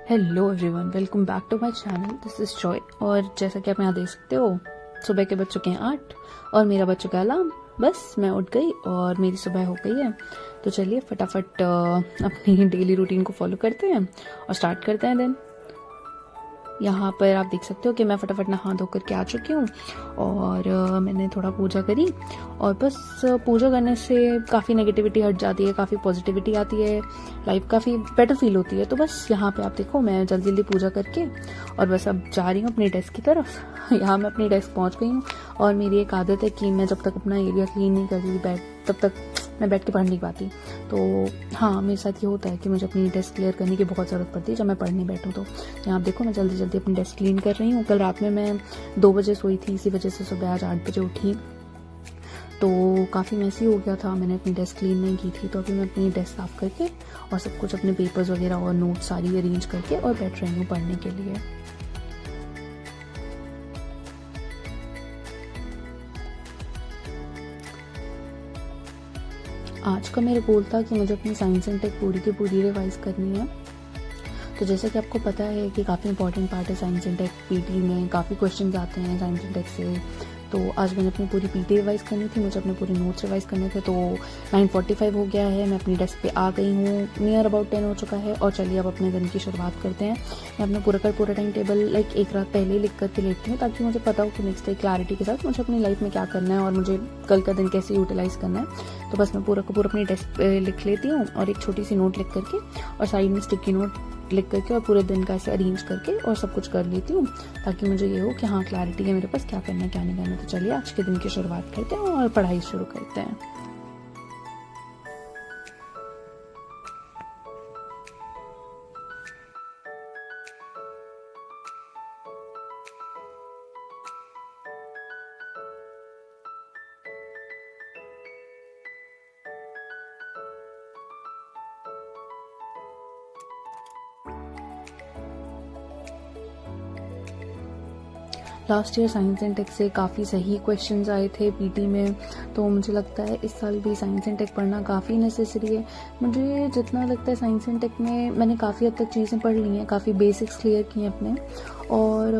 Hello everyone, welcome back to my channel. This is Joy. और जैसा कि आप यहाँ देख सकते हो, सुबह के बज चुके हैं 8 और मेरा बज चुका है अलार्म। बस मैं उठ गई और मेरी सुबह हो गई है। तो चलिए फटाफट अपनी डेली रूटीन को फॉलो करते हैं और स्टार्ट करते हैं दिन। यहाँ पर आप देख सकते हो कि मैं फटाफट नहा धो करके आ चुकी हूँ और मैंने थोड़ा पूजा करी और बस पूजा करने से काफ़ी नेगेटिविटी हट जाती है, काफ़ी पॉजिटिविटी आती है, लाइफ काफ़ी बेटर फील होती है। तो बस यहाँ पे आप देखो, मैं जल्दी जल्दी पूजा करके और बस अब जा रही हूँ अपनी डेस्क की तरफ। यहाँ मैं अपनी डेस्क पहुँच गई हूँ और मेरी एक आदत है कि मैं जब तक अपना एरिया क्लीन नहीं करती तब तक मैं बैठ के पढ़ नहीं पाती। तो हाँ, मेरे साथ ये होता है कि मुझे अपनी डेस्क क्लियर करने की बहुत ज़रूरत पड़ती है जब मैं पढ़ने बैठूँ। तो यहाँ आप देखो, मैं जल्दी जल्दी अपनी डेस्क क्लीन कर रही हूँ। कल रात में मैं 2 बजे सोई थी, इसी वजह से सुबह आज 8 बजे उठी। तो काफ़ी मैसी हो गया था, मैंने अपनी डेस्क क्लीन नहीं की थी। तो अभी मैं अपनी डेस्क साफ़ करके और सब कुछ अपने पेपर्स वगैरह और नोट सारी अरेंज करके और बैठ रही हूँ पढ़ने के लिए। आज का मेरा गोल था कि मुझे अपनी साइंस एंड टेक पूरी की पूरी रिवाइज़ करनी है। तो जैसे कि आपको पता है कि काफ़ी इंपॉर्टेंट पार्ट है साइंस एंड टेक। पीटी में काफ़ी क्वेश्चंस आते हैं साइंस एंड टेक से। तो आज मैंने अपनी पूरी पीटी रिवाइज़ करनी थी, मुझे अपने पूरे नोट्स रिवाइज़ करने थे। तो 9:45 हो गया है, मैं अपनी डेस्क पे आ गई हूँ, नियर अबाउट 10 हो चुका है। और चलिए अब अपने दिन की शुरुआत करते हैं। मैं अपना पूरा टाइम टेबल एक रात पहले ही लिख करके लेती हूँ, ताकि मुझे पता हो कि नेक्स्ट डे क्लैरिटी के साथ मुझे अपनी लाइफ में क्या करना है और मुझे कल का दिन कैसे यूटिलाइज़ करना है। तो बस मैं पूरा का पूरा अपनी डेस्क पे लिख लेती हूँ और एक छोटी सी नोट लिख करके और साइड में स्टिकी नोट लिख करके और पूरे दिन का ऐसे अरेंज करके और सब कुछ कर लेती हूँ, ताकि मुझे ये हो कि हाँ, क्लैरिटी है मेरे पास क्या करना है क्या नहीं करना। तो चलिए आज के दिन की शुरुआत करते हैं और पढ़ाई शुरू करते हैं। Last year science and tech से काफ़ी सही क्वेश्चंस आए थे पीटी में। तो मुझे लगता है इस साल भी साइंस एंड टेक पढ़ना काफ़ी नेसेसरी है। मुझे जितना लगता है साइंस एंड टेक में मैंने काफ़ी हद तक चीज़ें पढ़ ली हैं, काफ़ी बेसिक्स क्लियर किए हैं अपने। और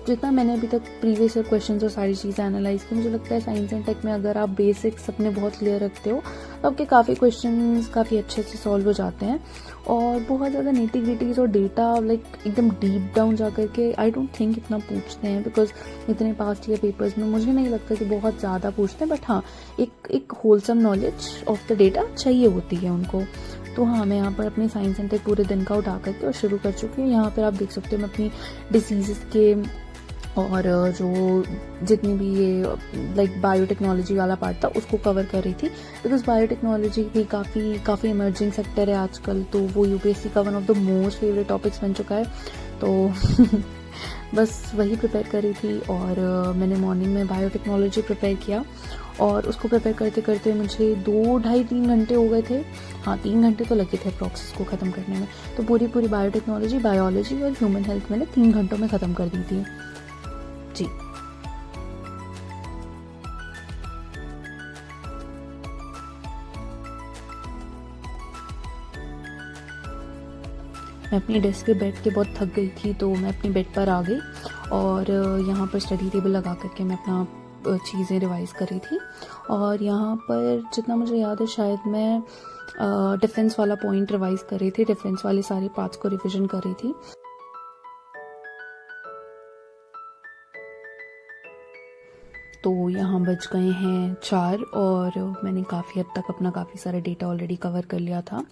जितना मैंने अभी तक प्रीवियस ईयर क्वेश्चंस और सारी चीज़ें एनालाइज की, मुझे लगता है साइंस एंड टेक में अगर आप बेसिक्स अपने बहुत क्लियर रखते हो तो आपके काफ़ी क्वेश्चंस काफ़ी अच्छे से सॉल्व हो जाते हैं। और बहुत ज़्यादा नीटी ग्रिटीज और डेटा एकदम डीप डाउन जा करके आई डोंट थिंक इतना पूछते हैं, बिकॉज इतने पास्ट ईयर पेपर्स में मुझे नहीं लगता कि बहुत ज़्यादा पूछते हैं। बट हाँ, एक wholesome knowledge of the data चाहिए होती है उनको। तो हाँ, मैं यहाँ पर अपनी साइंस एंड टेक पूरे दिन का उठा करके और शुरू कर चुकी हूँ। यहाँ पर आप देख सकते हो मैं अपनी डिसीज़ के और जो जितनी भी ये बायोटेक्नोलॉजी वाला पार्ट था उसको कवर कर रही थी, बिकॉज बायोटेक्नोलॉजी भी काफ़ी इमर्जिंग सेक्टर है आजकल। तो वो यूपीएससी का one of the most favourite topics बन चुका है। तो बस वही प्रिपेयर कर रही थी और मैंने मॉर्निंग में बायोटेक्नोलॉजी प्रिपेयर किया और उसको प्रिपेयर करते करते मुझे 2 ढाई 3 घंटे हो गए थे। हाँ, 3 घंटे तो लगे थे प्रोसेस को ख़त्म करने में। तो पूरी बायोटेक्नोलॉजी, बायोलॉजी और ह्यूमन हेल्थ मैंने 3 घंटों में ख़त्म कर दी थी जी। मैं अपनी डेस्क पे बैठ के बहुत थक गई थी, तो मैं अपने बेड पर आ गई और यहाँ पर स्टडी टेबल लगा करके मैं अपना चीज़ें रिवाइज़ कर रही थी। और यहाँ पर जितना मुझे याद है, शायद मैं डिफेंस वाला पॉइंट रिवाइज़ कर रही थी, डिफेंस वाले सारे पार्ट्स को रिविजन कर रही थी। तो यहाँ बज गए हैं 4 और मैंने काफ़ी हद तक अपना काफ़ी सारा डेटा ऑलरेडी कवर कर लिया था।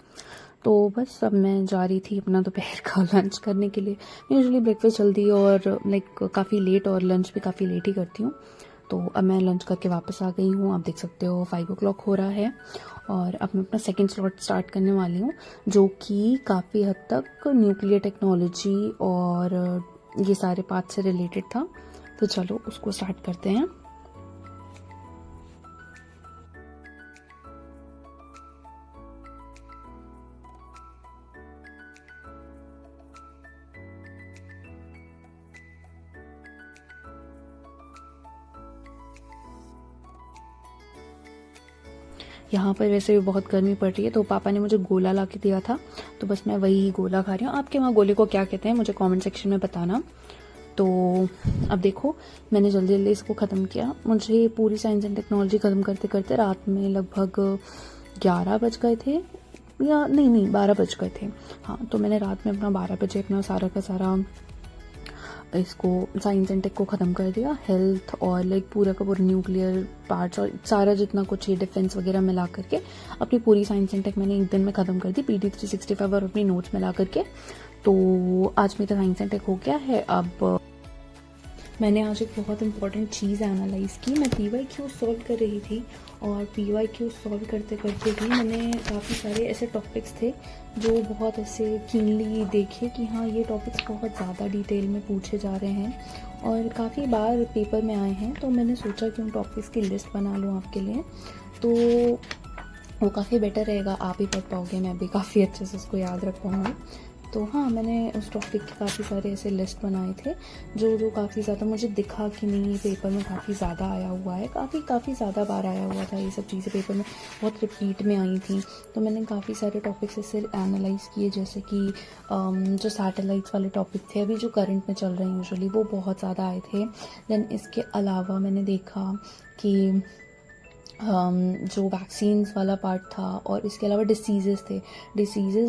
तो बस अब मैं जा रही थी अपना दोपहर का लंच करने के लिए। मैं यूजुअली ब्रेकफास्ट जल्दी और काफ़ी लेट और लंच भी काफ़ी लेट ही करती हूँ। तो अब मैं लंच करके वापस आ गई हूँ। आप देख सकते हो 5 o'clock हो रहा है और अब मैं अपना सेकंड स्लॉट स्टार्ट करने वाली हूँ, जो कि काफ़ी हद तक न्यूक्लियर टेक्नोलॉजी और ये सारे पार्ट से रिलेटेड था। तो चलो उसको स्टार्ट करते हैं। यहाँ पर वैसे भी बहुत गर्मी पड़ रही है, तो पापा ने मुझे गोला ला के दिया था, तो बस मैं वही गोला खा रही हूँ। आपके वहाँ गोले को क्या कहते हैं मुझे कमेंट सेक्शन में बताना। तो अब देखो, मैंने जल्दी जल्दी इसको ख़त्म किया। मुझे पूरी साइंस एंड टेक्नोलॉजी ख़त्म करते करते रात में लगभग 11 बज गए थे, या नहीं 12 बज गए थे। हाँ, तो मैंने रात में अपना 12 बजे अपना सारा का सारा इसको साइंस एंड टेक को ख़त्म कर दिया। हेल्थ और लाइक पूरा का पूरा न्यूक्लियर पार्ट्स और सारा जितना कुछ ये डिफेंस वगैरह मिला करके अपनी पूरी साइंस एंड टेक मैंने एक दिन में ख़त्म कर दी, PT 365 और अपनी नोट्स मिला करके। तो आज मेरा साइंस एंड टेक हो गया है। अब मैंने आज एक बहुत इंपॉर्टेंट चीज़ एनालाइज़ की। मैं PYQ सॉल्व कर रही थी और PYQ सॉल्व करते करते भी मैंने काफ़ी सारे ऐसे टॉपिक्स थे जो बहुत ऐसे कीनली देखे कि हाँ, ये टॉपिक्स बहुत ज़्यादा डिटेल में पूछे जा रहे हैं और काफ़ी बार पेपर में आए हैं। तो मैंने सोचा कि उन टॉपिक्स की लिस्ट बना लूँ आपके लिए, तो वो काफ़ी बेटर रहेगा। आप ही पढ़ पाओगे, मैं भी काफ़ी अच्छे से उसको याद रख पाऊँगी। तो हाँ, मैंने उस टॉपिक के काफ़ी सारे ऐसे लिस्ट बनाए थे जो काफ़ी ज़्यादा मुझे दिखा कि नहीं, पेपर में काफ़ी ज़्यादा आया हुआ है, काफ़ी ज़्यादा बार आया हुआ था। ये सब चीज़ें पेपर में बहुत रिपीट में आई थी। तो मैंने काफ़ी सारे टॉपिक्स ऐसे एनालाइज़ किए, जैसे कि जो सैटेलाइट्स वाले टॉपिक थे अभी जो करंट में चल रहे हैं यूजुअली, वो बहुत ज़्यादा आए थे। देन इसके अलावा मैंने देखा कि जो वैक्सीन्स वाला पार्ट था और इसके अलावा डिसीज़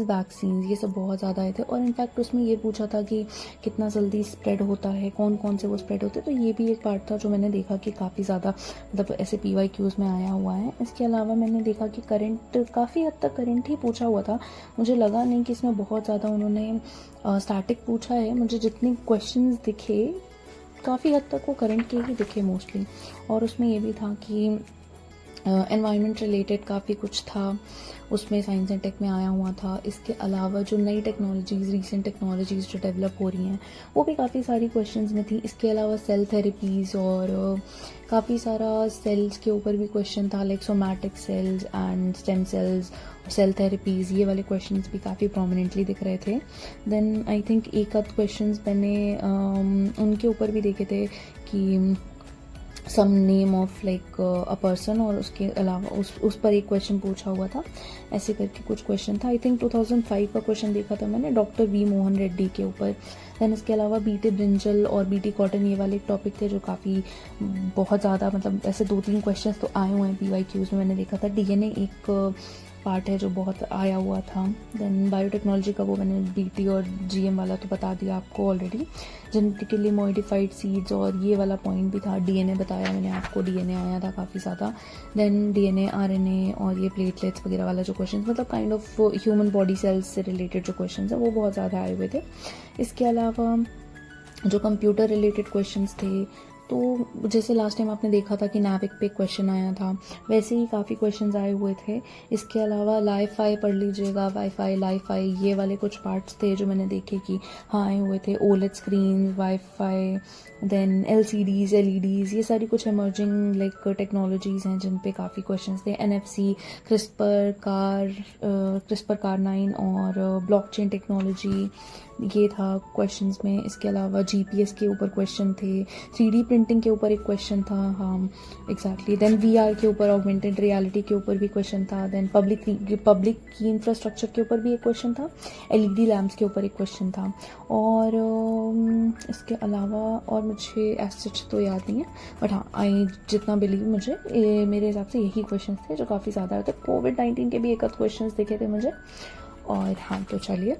वैक्सीन्स, ये सब बहुत ज़्यादा आए थे। और इनफैक्ट उसमें ये पूछा था कि कितना जल्दी स्प्रेड होता है, कौन कौन से वो स्प्रेड होते हैं। तो ये भी एक पार्ट था जो मैंने देखा कि काफ़ी ज़्यादा मतलब ऐसे PYQs में आया हुआ है। इसके अलावा मैंने देखा कि करंट काफ़ी हद तक करंट ही पूछा हुआ था। मुझे लगा नहीं कि इसमें बहुत ज़्यादा उन्होंने स्टैटिक पूछा है। मुझे जितने क्वेश्चंस दिखे काफ़ी हद तक वो करंट के ही दिखे मोस्टली। और उसमें ये भी था कि एनवायरनमेंट रिलेटेड काफ़ी कुछ था, उसमें साइंस एंड टेक में आया हुआ था। इसके अलावा जो नई टेक्नोलॉजीज़, रीसेंट टेक्नोलॉजीज़ जो डेवलप हो रही हैं, वो भी काफ़ी सारी क्वेश्चंस में थी। इसके अलावा सेल थेरेपीज़ और काफ़ी सारा सेल्स के ऊपर भी क्वेश्चन था, like somatic cells and stem cells, cell therapies, ये वाले क्वेश्चंस भी काफ़ी प्रोमिनेंटली दिख रहे थे। देन आई थिंक एक आध क्वेश्चंस मैंने उनके ऊपर भी देखे थे कि some name of like a person, और उसके अलावा उस पर एक क्वेश्चन पूछा हुआ था। ऐसे करके कुछ क्वेश्चन था। आई थिंक 2005 का क्वेश्चन देखा था मैंने डॉक्टर V मोहन रेड्डी के ऊपर। दैन इसके अलावा BT ब्रिंजल और BT कॉटन, ये वाले टॉपिक थे जो काफ़ी बहुत ज़्यादा मतलब ऐसे 2-3 क्वेश्चन तो आए हुए हैं PYQs में। मैंने देखा था DNA एक पार्ट है जो बहुत आया हुआ था। देन बायोटेक्नोलॉजी का वो मैंने BT और GM वाला तो बता दिया आपको ऑलरेडी। जेनेटिकली मॉडिफाइड सीड्स और ये वाला पॉइंट भी था। DNA बताया मैंने आपको, DNA आया था काफ़ी ज़्यादा। देन DNA RNA और ये प्लेटलेट्स वगैरह वाला जो क्वेश्चन, मतलब kind of human body cells से रिलेटेड जो क्वेश्चन है वो बहुत ज़्यादा आए हुए थे। इसके अलावा जो कंप्यूटर रिलेटेड क्वेश्चंस थे, तो जैसे लास्ट टाइम आपने देखा था कि नाविक पे क्वेश्चन आया था, वैसे ही काफ़ी क्वेश्चंस आए हुए थे। इसके अलावा लाईफाई पढ़ लीजिएगा, वाईफाई, लाईफाई, ये वाले कुछ पार्ट्स थे जो मैंने देखे कि हाँ आए हुए थे। OLED screen, WiFi, then LCDs, LEDs, ये सारी कुछ इमर्जिंग लाइक टेक्नोलॉजीज़ हैं जिन पे काफ़ी क्वेश्चंस थे। NFC, CRISPR-Cas9 और ब्लॉकचेन टेक्नोलॉजी, ये था क्वेश्चंस में। इसके अलावा GPS के ऊपर क्वेश्चन थे, 3D प्रिंटिंग के ऊपर एक क्वेश्चन था, हाँ एग्जैक्टली। देन VR के ऊपर, ऑगमेंटेड रियलिटी के ऊपर भी क्वेश्चन था। देन पब्लिक की इंफ्रास्ट्रक्चर के ऊपर भी एक क्वेश्चन था। LED लैम्प्स के ऊपर एक क्वेश्चन था। और इसके अलावा और मुझे एज तो याद नहीं है, बट हाँ आई जितना बिलीव मुझे मेरे हिसाब से यही क्वेश्चन थे जो काफ़ी ज़्यादा थे। COVID-19 के भी एक आध क्वेश्चन दिखे थे मुझे। और हाँ, तो चलिए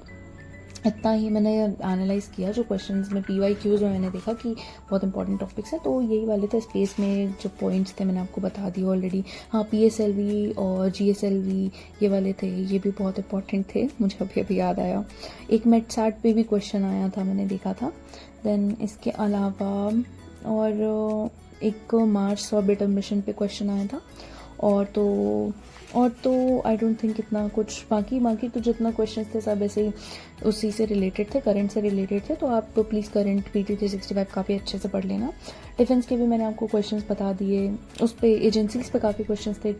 इतना ही मैंने एनालाइज़ किया जो क्वेश्चंस में PYQs में मैंने देखा कि बहुत इंपॉर्टेंट टॉपिक्स हैं। तो यही वाले थे। स्पेस में जो पॉइंट्स थे मैंने आपको बता दिए ऑलरेडी। हाँ, PSLV और GSLV, ये वाले थे, ये भी बहुत इंपॉर्टेंट थे, मुझे अभी अभी याद आया। एक मेटसैट पे भी क्वेश्चन आया था, मैंने देखा था। देन इसके अलावा और एक मार्स ऑर्बिटर मिशन पे क्वेश्चन आया था। और तो आई डोंट थिंक इतना कुछ, बाकी तो जितना क्वेश्चंस थे सब ऐसे ही उसी से रिलेटेड थे, करंट से रिलेटेड थे। तो आप तो प्लीज़ करंट PT 365 काफ़ी अच्छे से पढ़ लेना। डिफेंस के भी मैंने आपको क्वेश्चंस बता दिए, उस पर एजेंसीज पे काफ़ी क्वेश्चंस थे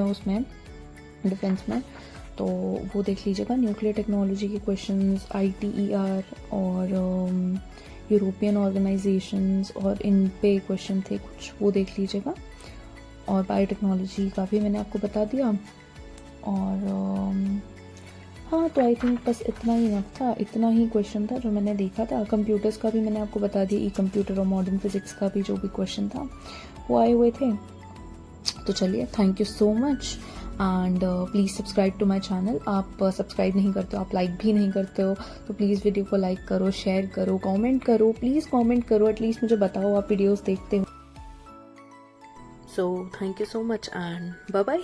उसमें डिफेंस में, तो वो देख लीजिएगा। न्यूक्लियर टेक्नोलॉजी के क्वेश्चंस, ITER और यूरोपियन ऑर्गेनाइजेशंस और इन पे क्वेश्चन थे कुछ, वो देख लीजिएगा। और बायोटेक्नोलॉजी का भी मैंने आपको बता दिया। और हाँ, तो आई थिंक बस इतना ही इनफ था, इतना ही क्वेश्चन था जो मैंने देखा था। कंप्यूटर्स का भी मैंने आपको बता दिया, ई कंप्यूटर और मॉडर्न फिजिक्स का भी जो भी क्वेश्चन था वो आए हुए थे। तो चलिए, thank you so much and please subscribe to my channel. आप सब्सक्राइब नहीं करते हो, आप लाइक भी नहीं करते हो, तो प्लीज़ वीडियो को लाइक करो, शेयर करो, कमेंट करो, प्लीज़ कमेंट करो, एटलीस्ट मुझे बताओ आप वीडियोस देखते हो। So thank you so much and bye bye.